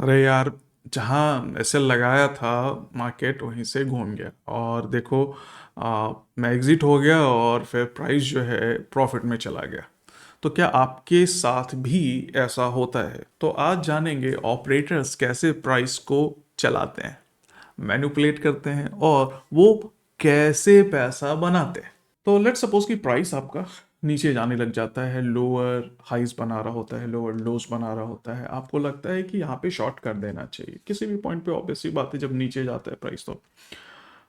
अरे यार, जहाँ एसएल लगाया था मार्केट वहीं से घूम गया। और देखो, मैं एग्जिट हो गया और फिर प्राइस जो है प्रॉफिट में चला गया। तो क्या आपके साथ भी ऐसा होता है? तो आज जानेंगे ऑपरेटर्स कैसे प्राइस को चलाते हैं, मैनिपुलेट करते हैं और वो कैसे पैसा बनाते हैं। तो लेट्स सपोज कि प्राइस आपका नीचे जाने लग जाता है, लोअर हाइज बना रहा होता है, लोअर लोज बना रहा होता है, आपको लगता है कि यहाँ पे शॉर्ट कर देना चाहिए किसी भी पॉइंट पे। ऑब्वियसली बात है, जब नीचे जाता है प्राइस तो,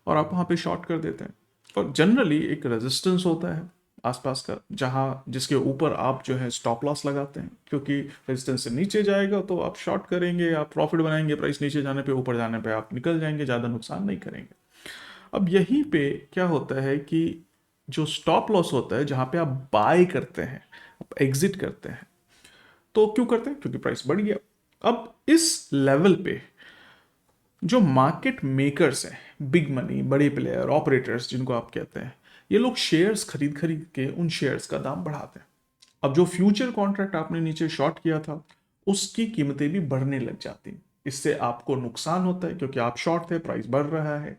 और आप वहाँ पे शॉर्ट कर देते हैं। और जनरली एक रेजिस्टेंस होता है आसपास का, जहाँ जिसके ऊपर आप जो है स्टॉप लॉस लगाते हैं, क्योंकि रेजिस्टेंस से नीचे जाएगा तो आप शॉर्ट करेंगे, आप प्रॉफिट बनाएंगे, प्राइस नीचे जाने पे ऊपर जाने पे आप निकल जाएंगे, ज़्यादा नुकसान नहीं करेंगे। अब यहीं पे क्या होता है कि जो स्टॉप लॉस होता है, जहां पे आप बाय करते हैं, आप एग्जिट करते हैं, तो क्यों करते हैं? क्योंकि प्राइस बढ़ गया। अब इस लेवल पे जो मार्केट मेकर्स हैं, बिग मनी, बड़े प्लेयर, ऑपरेटर्स जिनको आप कहते हैं, ये लोग शेयर्स खरीद खरीद के उन शेयर्स का दाम बढ़ाते हैं। अब जो फ्यूचर कॉन्ट्रैक्ट आपने नीचे शॉर्ट किया था, उसकी कीमतें भी बढ़ने लग जाती हैं। इससे आपको नुकसान होता है क्योंकि आप शॉर्ट थे, प्राइस बढ़ रहा है।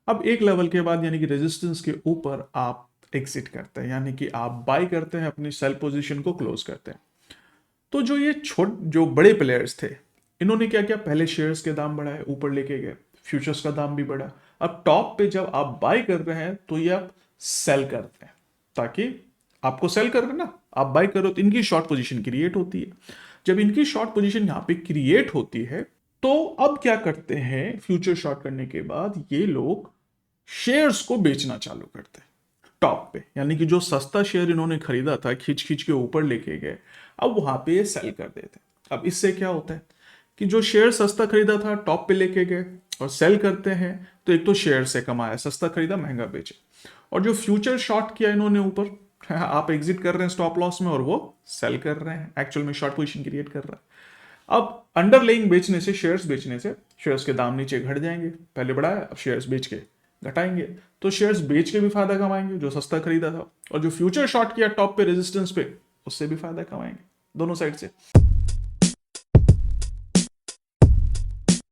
अब एक लेवल के बाद यानी कि रेजिस्टेंस के ऊपर आप एग्जिट करते हैं, यानी कि आप बाय करते हैं, अपनी सेल पोजीशन को क्लोज करते हैं। तो जो बड़े प्लेयर्स थे, इन्होंने क्या किया? पहले शेयर्स के दाम बढ़ाए, ऊपर लेके गए, फ्यूचर्स का दाम भी बढ़ा। अब टॉप पे जब आप बाय कर रहे हैं तो ये आप सेल करते हैं, ताकि आपको सेल कर रहे हैं ना, आप बाय करो तो इनकी शॉर्ट पोजीशन क्रिएट होती है। जब इनकी शॉर्ट पोजीशन यहां पे क्रिएट होती है, तो अब क्या करते हैं? फ्यूचर शॉर्ट करने के बाद ये लोग शेयर्स को बेचना चालू करते हैं टॉप पे, यानी कि जो सस्ता शेयर इन्होंने खरीदा था, खींच खींच के ऊपर लेके गए, अब वहां पे ये सेल कर देते हैं। अब इससे क्या होता है कि जो शेयर सस्ता खरीदा था टॉप पे लेके गए और सेल करते हैं, तो एक तो शेयर से कमाया, सस्ता खरीदा महंगा बेचे। और जो फ्यूचर शॉर्ट किया इन्होंने ऊपर, आप एग्जिट कर रहे हैं स्टॉप लॉस में और वो सेल कर रहे हैं, एक्चुअल में शॉर्ट पोजीशन क्रिएट कर रहा है। अब अंडरलेइंग बेचने से, शेयर्स बेचने से, शेयर्स के दाम नीचे घट जाएंगे। पहले बढ़ाया, अब शेयर्स बेच के घटाएंगे, तो शेयर्स बेच के भी फायदा कमाएंगे जो सस्ता खरीदा था, और जो फ्यूचर शॉर्ट किया टॉप पे रेजिस्टेंस पे, उससे भी फायदा कमाएंगे, दोनों साइड से।